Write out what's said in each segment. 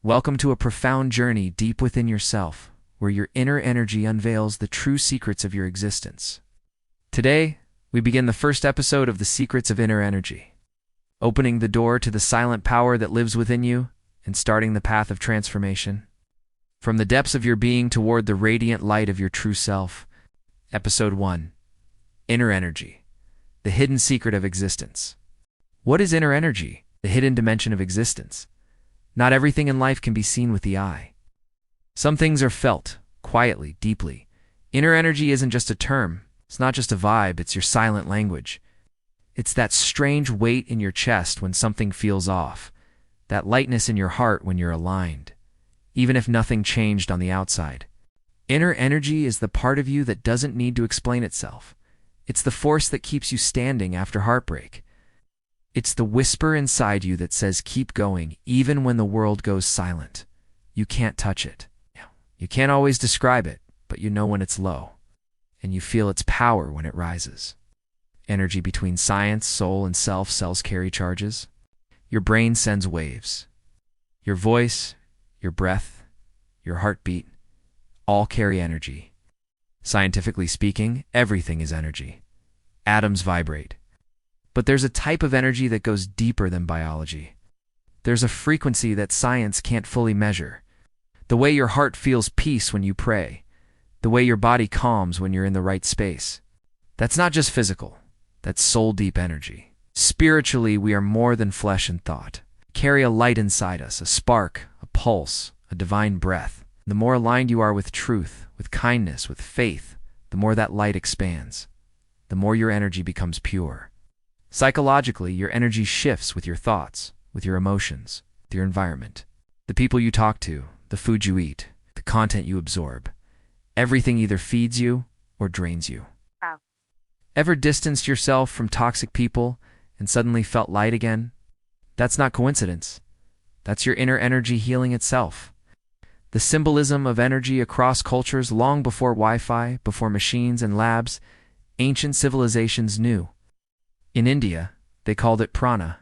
Welcome to a profound journey deep within yourself, where your inner energy unveils the true secrets of your existence. Today, we begin the first episode of The Secrets of Inner Energy, opening the door to the silent power that lives within you and starting the path of transformation. From the depths of your being toward the radiant light of your true self. Episode 1. Inner Energy, the hidden secret of existence. What is inner energy, the hidden dimension of existence? Not everything in life can be seen with the eye. Some things are felt, quietly, deeply. Inner energy isn't just a term. It's not just a vibe, it's your silent language. It's that strange weight in your chest when something feels off, that lightness in your heart when you're aligned, even if nothing changed on the outside. Inner energy is the part of you that doesn't need to explain itself. It's the force that keeps you standing after heartbreak. It's the whisper inside you that says keep going, even when the world goes silent. You can't touch it. You can't always describe it, but you know when it's low, and you feel its power when it rises. Energy between science, soul, and self. Cells carry charges. Your brain sends waves. Your voice, your breath, your heartbeat, all carry energy. Scientifically speaking, everything is energy. Atoms vibrate. But there's a type of energy that goes deeper than biology. There's a frequency that science can't fully measure. The way your heart feels peace when you pray. The way your body calms when you're in the right space. That's not just physical. That's soul-deep energy. Spiritually, we are more than flesh and thought. We carry a light inside us, a spark, a pulse, a divine breath. The more aligned you are with truth, with kindness, with faith, the more that light expands. The more your energy becomes pure. Psychologically, your energy shifts with your thoughts, with your emotions, with your environment. The people you talk to, the food you eat, the content you absorb. Everything either feeds you or drains you. Wow. Ever distanced yourself from toxic people and suddenly felt light again? That's not coincidence. That's your inner energy healing itself. The symbolism of energy across cultures long before Wi-Fi, before machines and labs, ancient civilizations knew. In India, they called it prana.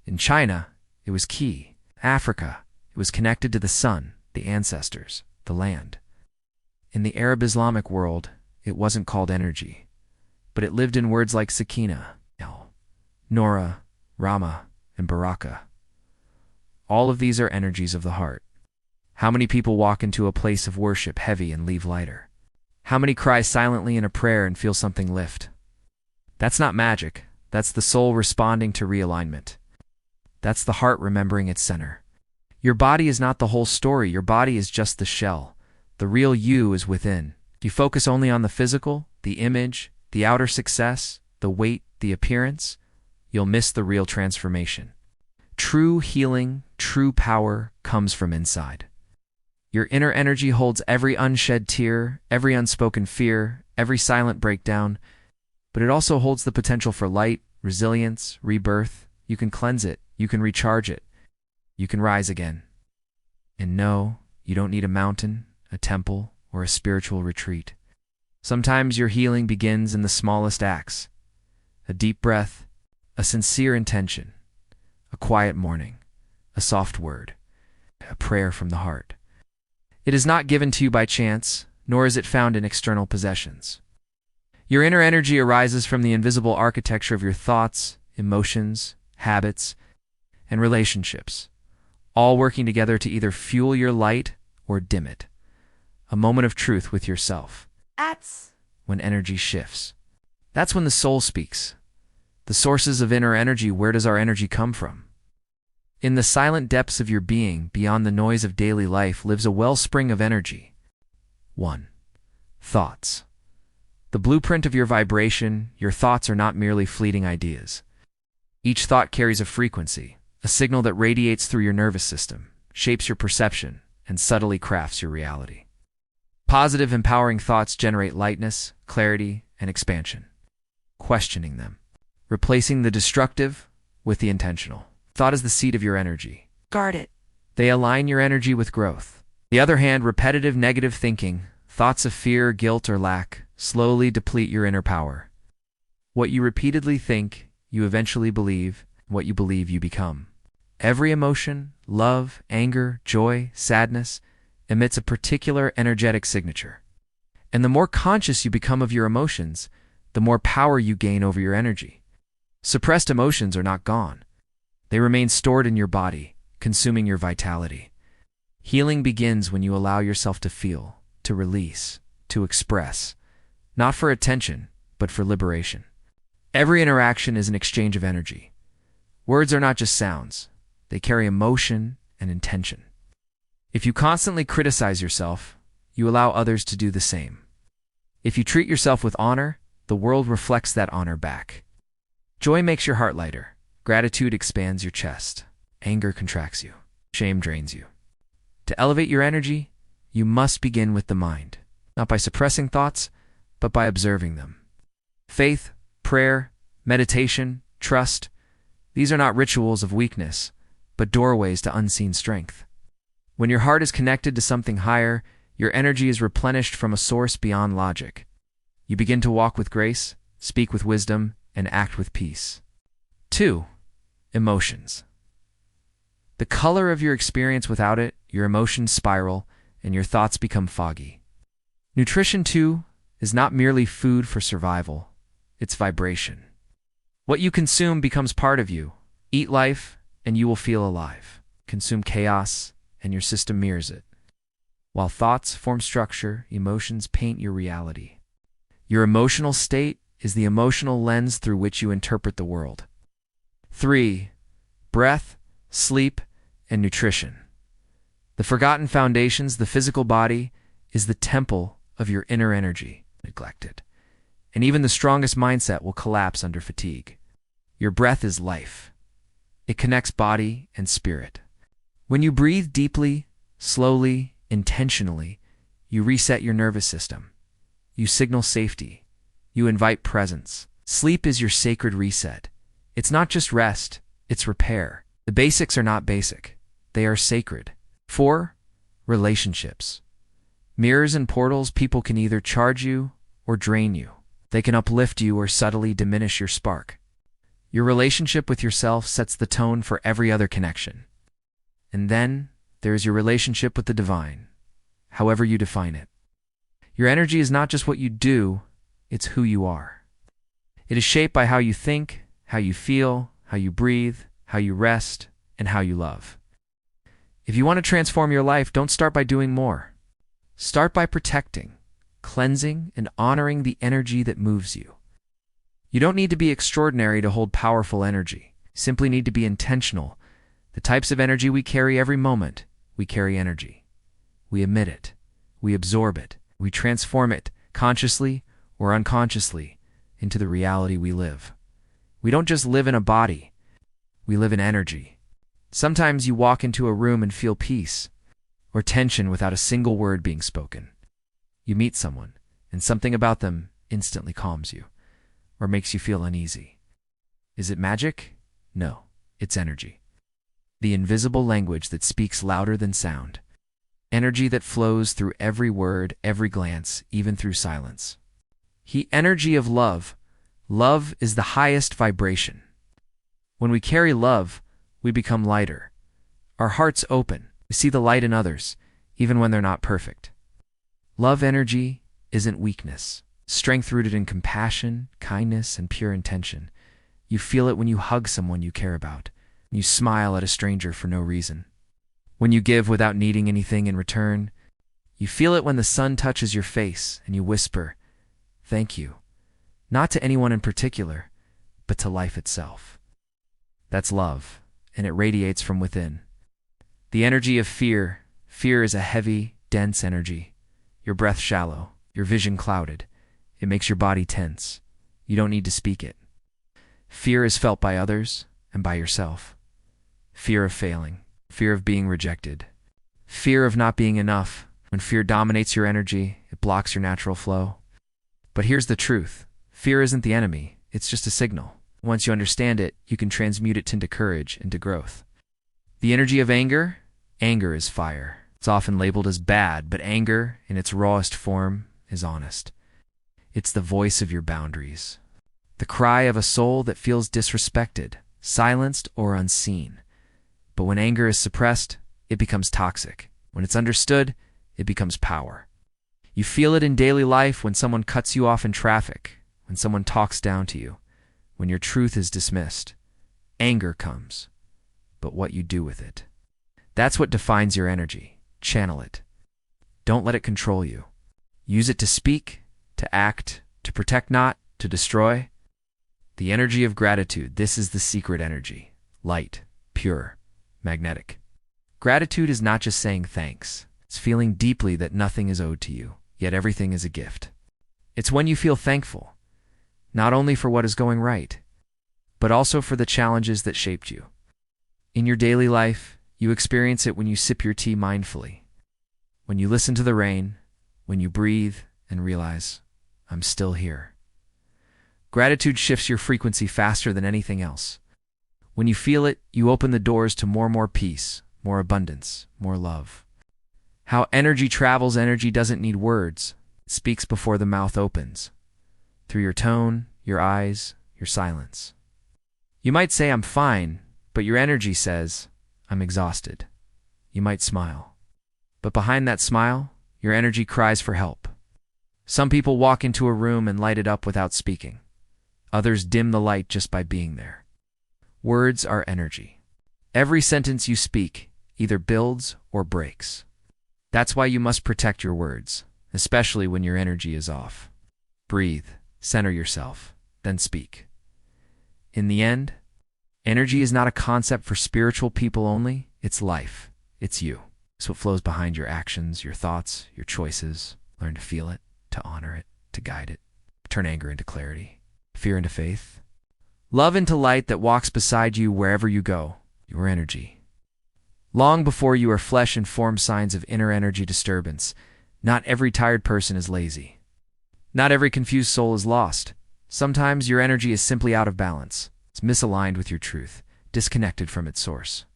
In China, it was ki. Africa, it was connected to the sun, the ancestors, the land. In the Arab Islamic world, it wasn't called energy, but it lived in words like sakina, Nora, Rama, and Baraka. All of these are energies of the heart. How many people walk into a place of worship heavy and leave lighter? How many cry silently in a prayer and feel something lift? That's not magic. That's the soul responding to realignment. That's the heart remembering its center. Your body is not the whole story. Your body is just the shell. The real you is within. If you focus only on the physical, the image, the outer success, the weight, the appearance, you'll miss the real transformation. True healing, true power comes from inside. Your inner energy holds every unshed tear, every unspoken fear, every silent breakdown, but it also holds the potential for light, resilience, rebirth. You can cleanse it. You can recharge it. You can rise again. And no, you don't need a mountain, a temple, or a spiritual retreat. Sometimes your healing begins in the smallest acts. A deep breath, a sincere intention, a quiet morning, a soft word, a prayer from the heart. It is not given to you by chance, nor is it found in external possessions. Your inner energy arises from the invisible architecture of your thoughts, emotions, habits, and relationships, all working together to either fuel your light or dim it. A moment of truth with yourself. That's when energy shifts. That's when the soul speaks. The sources of inner energy. Where does our energy come from? In the silent depths of your being, beyond the noise of daily life, lives a wellspring of energy. 1. Thoughts. The blueprint of your vibration. Your thoughts are not merely fleeting ideas. Each thought carries a frequency, a signal that radiates through your nervous system, shapes your perception, and subtly crafts your reality. Positive, empowering thoughts generate lightness, clarity, and expansion. Questioning them. Replacing the destructive with the intentional. Thought is the seed of your energy. guard it. They align your energy with growth. On the other hand, repetitive negative thinking, thoughts of fear, guilt, or lack, slowly deplete your inner power. What you repeatedly think, you eventually believe. What you believe, you become. Every emotion, love, anger, joy, sadness, emits a particular energetic signature. And the more conscious you become of your emotions, the more power you gain over your energy. Suppressed emotions are not gone. They remain stored in your body, consuming your vitality. Healing begins when you allow yourself to feel, to release, to express, not for attention, but for liberation. Every interaction is an exchange of energy. Words are not just sounds. They carry emotion and intention. If you constantly criticize yourself, you allow others to do the same. If you treat yourself with honor, the world reflects that honor back. Joy makes your heart lighter. Gratitude expands your chest. Anger contracts you. Shame drains you. To elevate your energy, you must begin with the mind, not by suppressing thoughts, but by observing them. Faith, prayer, meditation, trust, these are not rituals of weakness, but doorways to unseen strength. When your heart is connected to something higher, your energy is replenished from a source beyond logic. You begin to walk with grace, speak with wisdom, and act with peace. 2. Emotions. The color of your experience without it, your emotions spiral, and your thoughts become foggy. Nutrition, too, is not merely food for survival. It's vibration. What you consume becomes part of you. Eat life, and you will feel alive. Consume chaos, and your system mirrors it. While thoughts form structure, emotions paint your reality. Your emotional state is the emotional lens through which you interpret the world. 3. Breath, sleep, and nutrition. The forgotten foundations, the physical body, is the temple of your inner energy, neglected. And even the strongest mindset will collapse under fatigue. Your breath is life. It connects body and spirit. When you breathe deeply, slowly, intentionally, you reset your nervous system. You signal safety. You invite presence. Sleep is your sacred reset. It's not just rest, it's repair. The basics are not basic. They are sacred. 4. Relationships. Mirrors and portals, people can either charge you or drain you. They can uplift you or subtly diminish your spark. Your relationship with yourself sets the tone for every other connection. And then there is your relationship with the divine, however you define it. Your energy is not just what you do, it's who you are. It is shaped by how you think, how you feel, how you breathe, how you rest, and how you love. If you want to transform your life, don't start by doing more. Start by protecting, cleansing, and honoring the energy that moves you. You don't need to be extraordinary to hold powerful energy. You simply need to be intentional. The types of energy we carry every moment, we carry energy. We emit it. We absorb it. We transform it, consciously or unconsciously, into the reality we live. We don't just live in a body. We live in energy. Sometimes you walk into a room and feel peace or tension without a single word being spoken. You meet someone, and something about them instantly calms you or makes you feel uneasy. Is it magic? No, it's energy. The invisible language that speaks louder than sound. Energy that flows through every word, every glance, even through silence. Energy of love. Love is the highest vibration. When we carry love, we become lighter. Our hearts open. We see the light in others, even when they're not perfect. Love energy isn't weakness. Strength rooted in compassion, kindness, and pure intention. You feel it when you hug someone you care about. You smile at a stranger for no reason. When you give without needing anything in return. You feel it when the sun touches your face and you whisper, "Thank you." Not to anyone in particular, but to life itself. That's love, and it radiates from within. The energy of fear. Fear is a heavy, dense energy. Your breath shallow, your vision clouded. It makes your body tense. You don't need to speak it. Fear is felt by others and by yourself. Fear of failing. Fear of being rejected. Fear of not being enough. When fear dominates your energy, it blocks your natural flow. But here's the truth. Fear isn't the enemy. It's just a signal. Once you understand it, you can transmute it into courage, into growth. The energy of anger? Anger is fire. It's often labeled as bad, but anger, in its rawest form, is honest. It's the voice of your boundaries. The cry of a soul that feels disrespected, silenced, or unseen. But when anger is suppressed, it becomes toxic. When it's understood, it becomes power. You feel it in daily life when someone cuts you off in traffic, when someone talks down to you, when your truth is dismissed. Anger comes, but what you do with it. That's what defines your energy. Channel it. Don't let it control you. Use it to speak, to act, to protect, not to destroy. The energy of gratitude. This is the secret energy. Light, pure, magnetic. Gratitude is not just saying thanks. It's feeling deeply that nothing is owed to you, yet everything is a gift. It's when you feel thankful, not only for what is going right, but also for the challenges that shaped you. In your daily life, you experience it when you sip your tea mindfully, when you listen to the rain, when you breathe and realize, I'm still here. Gratitude shifts your frequency faster than anything else. When you feel it, you open the doors to more peace, more abundance, more love. How energy travels. Energy doesn't need words. It speaks before the mouth opens. Through your tone, your eyes, your silence. You might say, I'm fine, but your energy says, I'm exhausted. You might smile. But behind that smile, your energy cries for help. Some people walk into a room and light it up without speaking. Others dim the light just by being there. Words are energy. Every sentence you speak either builds or breaks. That's why you must protect your words, especially when your energy is off. Breathe, center yourself, then speak. In the end, energy is not a concept for spiritual people only. It's life. It's you. It's what flows behind your actions, your thoughts, your choices. Learn to feel it, to honor it, to guide it. Turn anger into clarity, fear into faith, love into light that walks beside you wherever you go. Your energy. Long before you are flesh inform signs of inner energy disturbance. Not every tired person is lazy. Not every confused soul is lost. Sometimes your energy is simply out of balance. It's misaligned with your truth, disconnected from its source.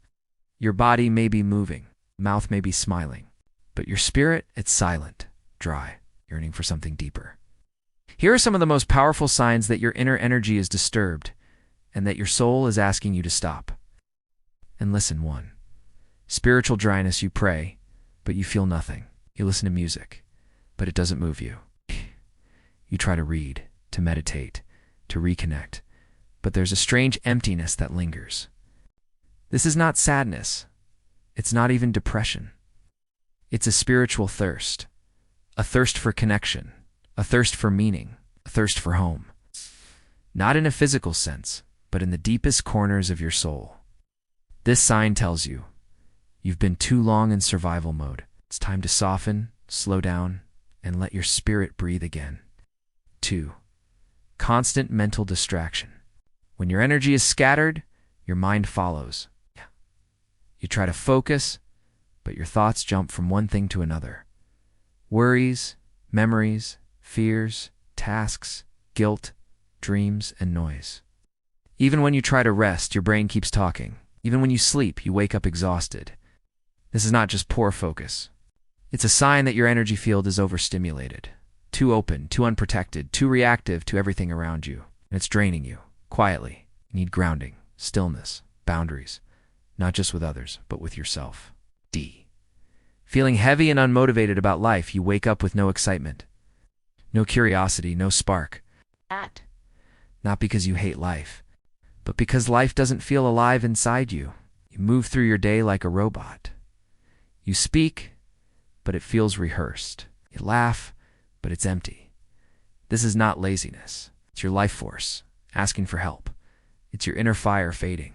Your body may be moving, mouth may be smiling, but your spirit, it's silent, dry, yearning for something deeper. Here are some of the most powerful signs that your inner energy is disturbed and that your soul is asking you to stop. And listen. 1. Spiritual dryness. You pray, but you feel nothing. You listen to music, but it doesn't move you. You try to read, to meditate, to reconnect, but there's a strange emptiness that lingers. This is not sadness. It's not even depression. It's a spiritual thirst. A thirst for connection. A thirst for meaning. A thirst for home. Not in a physical sense, but in the deepest corners of your soul. This sign tells you, you've been too long in survival mode. It's time to soften, slow down, and let your spirit breathe again. 2. Constant mental distraction. When your energy is scattered, your mind follows. You try to focus, but your thoughts jump from one thing to another. Worries, memories, fears, tasks, guilt, dreams, and noise. Even when you try to rest, your brain keeps talking. Even when you sleep, you wake up exhausted. This is not just poor focus. It's a sign that your energy field is overstimulated, too open, too unprotected, too reactive to everything around you. And it's draining you, quietly. You need grounding, stillness, boundaries, not just with others, but with yourself. D. Feeling heavy and unmotivated about life. You wake up with no excitement, no curiosity, no spark. Not because you hate life, but because life doesn't feel alive inside you. You move through your day like a robot. You speak, but it feels rehearsed. You laugh, but it's empty. This is not laziness. It's your life force, asking for help. It's your inner fire fading.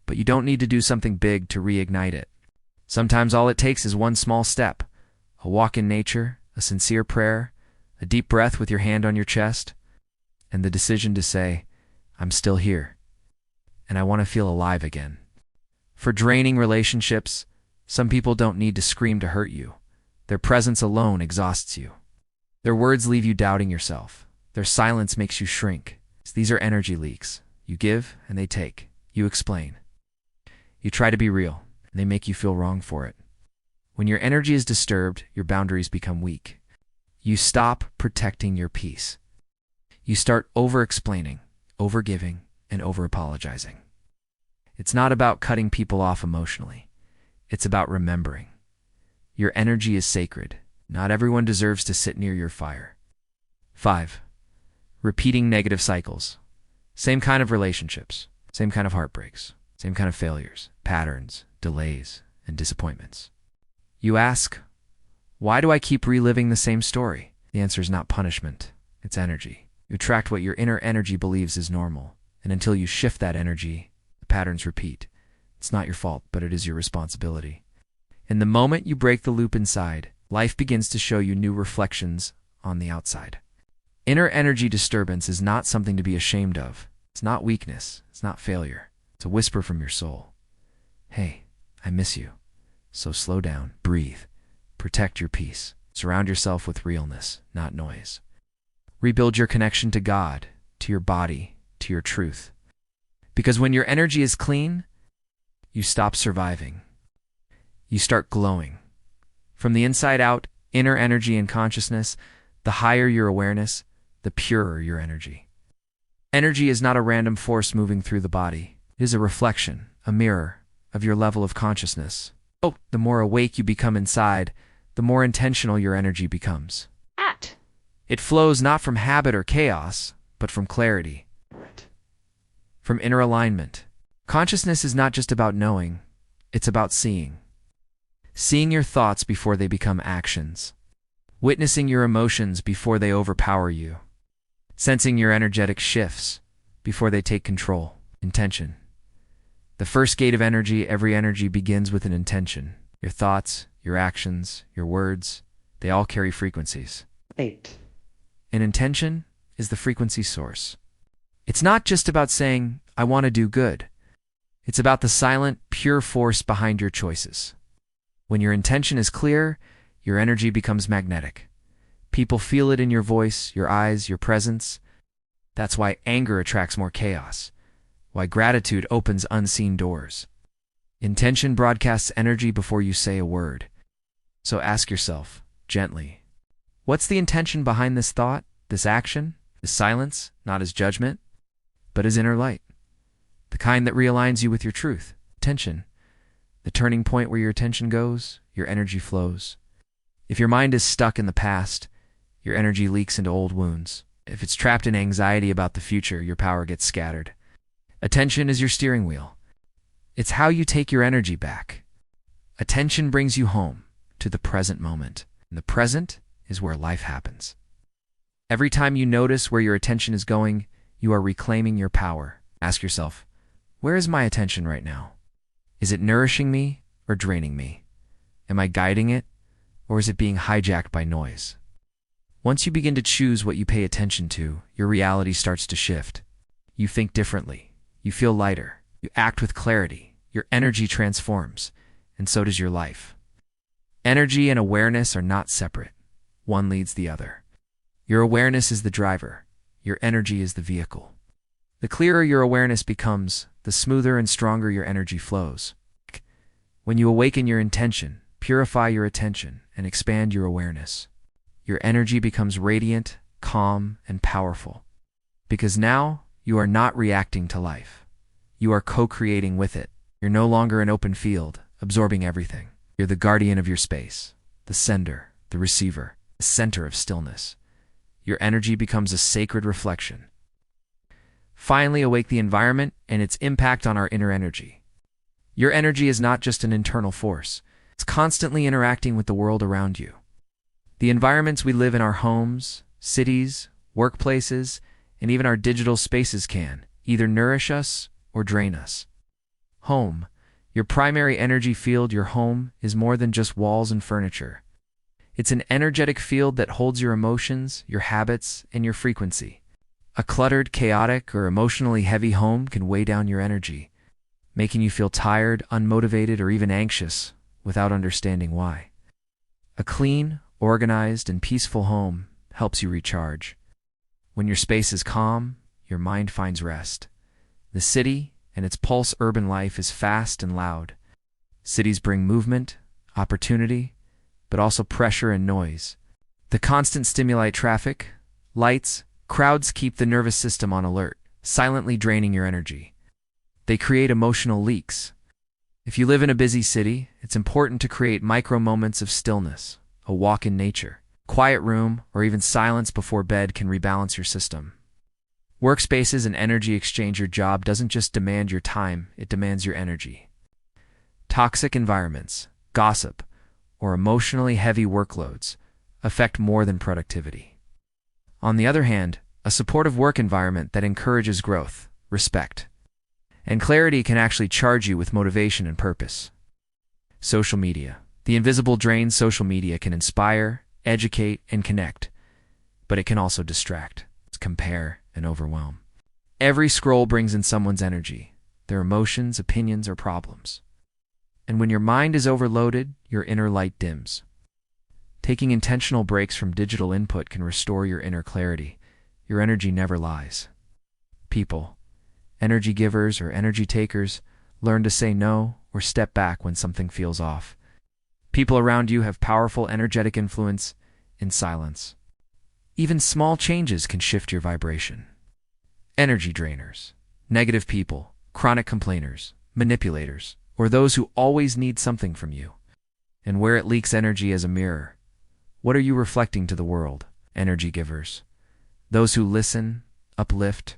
But you don't need to do something big to reignite it. Sometimes all it takes is one small step, a walk in nature, a sincere prayer, a deep breath with your hand on your chest, and the decision to say, I'm still here, and I want to feel alive again. For draining relationships, some people don't need to scream to hurt you. Their presence alone exhausts you. Their words leave you doubting yourself. Their silence makes you shrink. These are energy leaks. You give, and they take. You explain. You try to be real, and they make you feel wrong for it. When your energy is disturbed, your boundaries become weak. You stop protecting your peace. You start over-explaining, over-giving, and over-apologizing. It's not about cutting people off emotionally. It's about remembering. Your energy is sacred. Not everyone deserves to sit near your fire. 5. Repeating negative cycles. Same kind of relationships, same kind of heartbreaks, same kind of failures, patterns, delays, and disappointments. You ask, why do I keep reliving the same story? The answer is not punishment, it's energy. You attract what your inner energy believes is normal, and until you shift that energy, the patterns repeat. It's not your fault, but it is your responsibility. In the moment you break the loop inside, life begins to show you new reflections on the outside. Inner energy disturbance is not something to be ashamed of. It's not weakness. It's not failure. It's a whisper from your soul. Hey, I miss you. So slow down, breathe, protect your peace. Surround yourself with realness, not noise. Rebuild your connection to God, to your body, to your truth. Because when your energy is clean, you stop surviving. You start glowing. From the inside out, inner energy and consciousness, the higher your awareness, the purer your energy. Energy is not a random force moving through the body. It is a reflection, a mirror, of your level of consciousness. Oh, the more awake you become inside, the more intentional your energy becomes. It flows not from habit or chaos, but from clarity. From inner alignment. Consciousness is not just about knowing, it's about seeing. Seeing your thoughts before they become actions. Witnessing your emotions before they overpower you. Sensing your energetic shifts before they take control. Intention. The first gate of energy, every energy begins with an intention. Your thoughts, your actions, your words, they all carry frequencies. 8. An intention is the frequency source. It's not just about saying, I want to do good. It's about the silent, pure force behind your choices. When your intention is clear, your energy becomes magnetic. People feel it in your voice, your eyes, your presence. That's why anger attracts more chaos. Why gratitude opens unseen doors. Intention broadcasts energy before you say a word. So ask yourself, gently, what's the intention behind this thought, this action, this silence, not as judgment, but as inner light? The kind that realigns you with your truth. Attention. The turning point where your attention goes, your energy flows. If your mind is stuck in the past, your energy leaks into old wounds. If it's trapped in anxiety about the future, your power gets scattered. Attention is your steering wheel. It's how you take your energy back. Attention brings you home to the present moment. And the present is where life happens. Every time you notice where your attention is going, you are reclaiming your power. Ask yourself, where is my attention right now? Is it nourishing me or draining me? Am I guiding it, or is it being hijacked by noise? Once you begin to choose what you pay attention to, your reality starts to shift. You think differently. You feel lighter. You act with clarity. Your energy transforms, and so does your life. Energy and awareness are not separate. One leads the other. Your awareness is the driver. Your energy is the vehicle. The clearer your awareness becomes, the smoother and stronger your energy flows. When you awaken your intention, purify your attention, and expand your awareness, your energy becomes radiant, calm, and powerful. Because now, you are not reacting to life. You are co-creating with it. You're no longer an open field, absorbing everything. You're the guardian of your space, the sender, the receiver, the center of stillness. Your energy becomes a sacred reflection. Finally, awake the environment and its impact on our inner energy. Your energy is not just an internal force. It's constantly interacting with the world around you. The environments we live in, our homes, cities, workplaces, and even our digital spaces can either nourish us or drain us. Home, your primary energy field. Your home is more than just walls and furniture. It's an energetic field that holds your emotions, your habits, and your frequency. A cluttered, chaotic, or emotionally heavy home can weigh down your energy, making you feel tired, unmotivated, or even anxious without understanding why. A clean, organized, and peaceful home helps you recharge. When your space is calm, your mind finds rest. The city and its pulse urban life is fast and loud. Cities bring movement, opportunity, but also pressure and noise. The constant stimuli, traffic, lights, crowds keep the nervous system on alert, silently draining your energy. They create emotional leaks. If you live in a busy city, it's important to create micro moments of stillness, a walk in nature. Quiet room, or even silence before bed can rebalance your system. Workspaces and energy exchange. Your job doesn't just demand your time, it demands your energy. Toxic environments, gossip, or emotionally heavy workloads affect more than productivity. On the other hand, a supportive work environment that encourages growth, respect, and clarity can actually charge you with motivation and purpose. Social media. The invisible drain. Social media can inspire, educate, and connect, but it can also distract, compare, and overwhelm. Every scroll brings in someone's energy, their emotions, opinions, or problems. And when your mind is overloaded, your inner light dims. Taking intentional breaks from digital input can restore your inner clarity. Your energy never lies. People, energy givers or energy takers, learn to say no or step back when something feels off. People around you have powerful energetic influence in silence. Even small changes can shift your vibration. Energy drainers, negative people, chronic complainers, manipulators, or those who always need something from you. And where it leaks energy as a mirror. What are you reflecting to the world? Energy givers. Those who listen, uplift,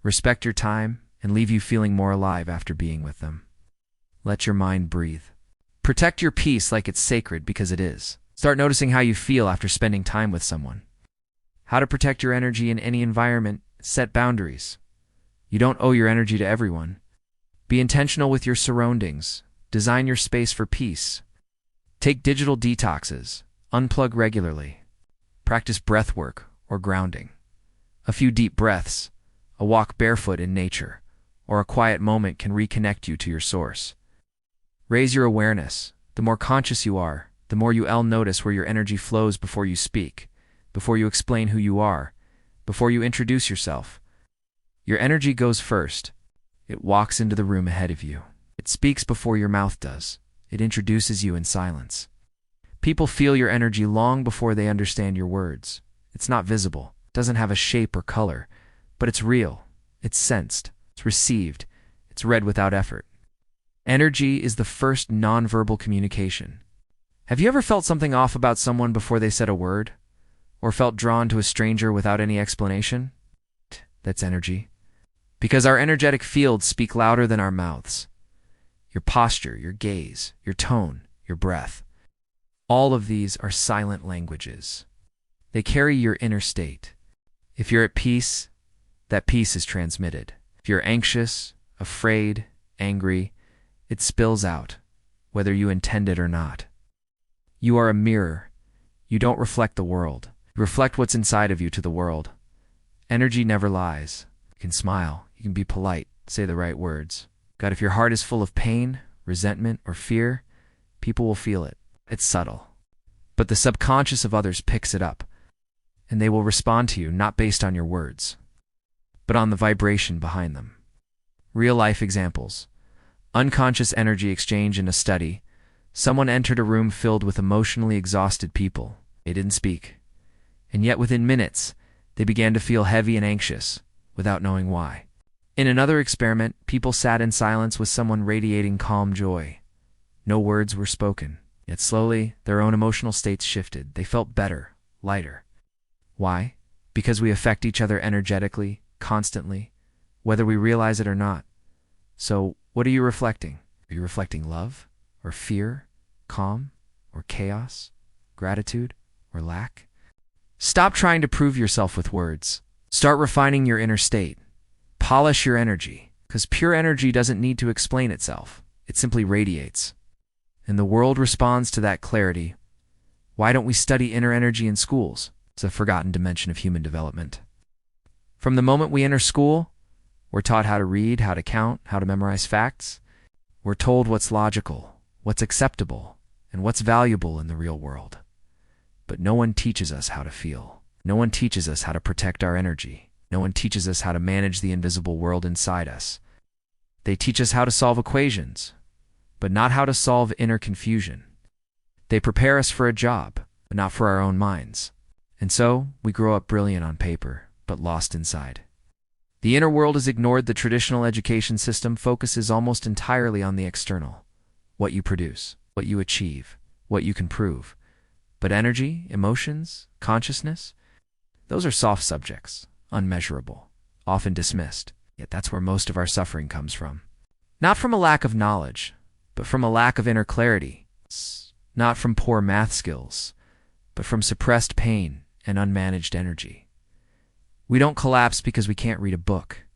respect your time, and leave you feeling more alive after being with them. Let your mind breathe. Protect your peace like it's sacred, because it is. Start noticing how you feel after spending time with someone. How to protect your energy in any environment. Set boundaries. You don't owe your energy to everyone. Be intentional with your surroundings. Design your space for peace. Take digital detoxes. Unplug regularly. Practice breath work or grounding. A few deep breaths, a walk barefoot in nature, or a quiet moment can reconnect you to your source. Raise your awareness. The more conscious you are, the more you'll notice where your energy flows before you speak, before you explain who you are, before you introduce yourself. Your energy goes first. It walks into the room ahead of you. It speaks before your mouth does. It introduces you in silence. People feel your energy long before they understand your words. It's not visible, doesn't have a shape or color, but it's real, it's sensed, it's received, it's read without effort. Energy is the first nonverbal communication. Have you ever felt something off about someone before they said a word? Or felt drawn to a stranger without any explanation? That's energy. Because our energetic fields speak louder than our mouths. Your posture, your gaze, your tone, your breath. All of these are silent languages. They carry your inner state. If you're at peace, that peace is transmitted. If you're anxious, afraid, angry, it spills out, whether you intend it or not. You are a mirror. You don't reflect the world. You reflect what's inside of you to the world. Energy never lies. You can smile. You can be polite. Say the right words. God, if your heart is full of pain, resentment, or fear, people will feel it. It's subtle. But the subconscious of others picks it up, and they will respond to you not based on your words, but on the vibration behind them. Real-life examples. Unconscious energy exchange in a study. Someone entered a room filled with emotionally exhausted people. They didn't speak. And yet within minutes, they began to feel heavy and anxious, without knowing why. In another experiment, people sat in silence with someone radiating calm joy. No words were spoken, yet slowly their own emotional states shifted. They felt better, lighter. Why? Because we affect each other energetically, constantly, whether we realize it or not. So, what are you reflecting? Are you reflecting love, or fear, calm, or chaos, gratitude, or lack? Stop trying to prove yourself with words. Start refining your inner state. Polish your energy, because pure energy doesn't need to explain itself. It simply radiates. And the world responds to that clarity. Why don't we study inner energy in schools? It's a forgotten dimension of human development. From the moment we enter school, we're taught how to read, how to count, how to memorize facts. We're told what's logical, what's acceptable, and what's valuable in the real world. But no one teaches us how to feel. No one teaches us how to protect our energy. No one teaches us how to manage the invisible world inside us. They teach us how to solve equations, but not how to solve inner confusion. They prepare us for a job, but not for our own minds. And so, we grow up brilliant on paper, but lost inside. The inner world is ignored. The traditional education system focuses almost entirely on the external, what you produce, what you achieve, what you can prove. But energy, emotions, consciousness, those are soft subjects, unmeasurable, often dismissed. Yet that's where most of our suffering comes from. Not from a lack of knowledge, but from a lack of inner clarity. Not from poor math skills, but from suppressed pain and unmanaged energy. We don't collapse because we can't read a book.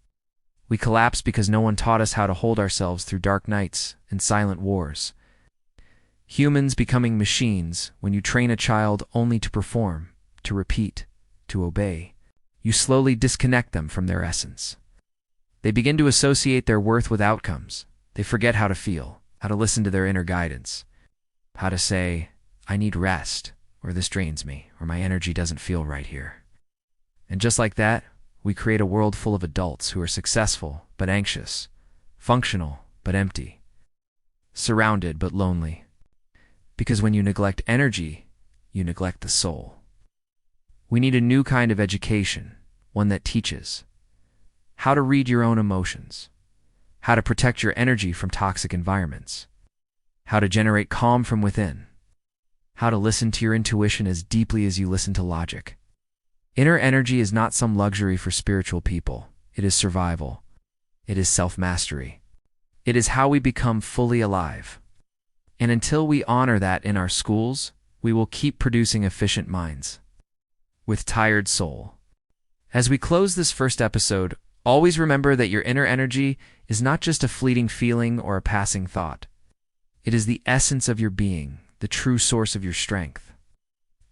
We collapse because no one taught us how to hold ourselves through dark nights and silent wars. Humans becoming machines. When you train a child only to perform, to repeat, to obey, you slowly disconnect them from their essence. They begin to associate their worth with outcomes. They forget how to feel, how to listen to their inner guidance, how to say, I need rest, or this drains me, or my energy doesn't feel right here. And just like that, we create a world full of adults who are successful but anxious, functional but empty, surrounded but lonely. Because when you neglect energy, you neglect the soul. We need a new kind of education, one that teaches how to read your own emotions, how to protect your energy from toxic environments, how to generate calm from within, how to listen to your intuition as deeply as you listen to logic. Inner energy is not some luxury for spiritual people. It is survival. It is self-mastery. It is how we become fully alive. And until we honor that in our schools, we will keep producing efficient minds with tired soul. As we close this first episode, always remember that your inner energy is not just a fleeting feeling or a passing thought. It is the essence of your being, the true source of your strength.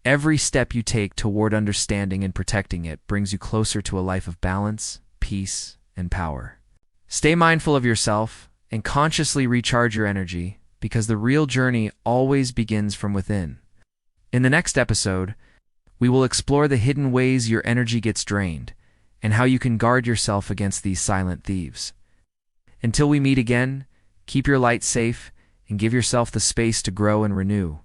Every step you take toward understanding and protecting it brings you closer to a life of balance, peace, and power. Stay mindful of yourself and consciously recharge your energy, because the real journey always begins from within. In the next episode, we will explore the hidden ways your energy gets drained and how you can guard yourself against these silent thieves. Until we meet again, keep your light safe and give yourself the space to grow and renew.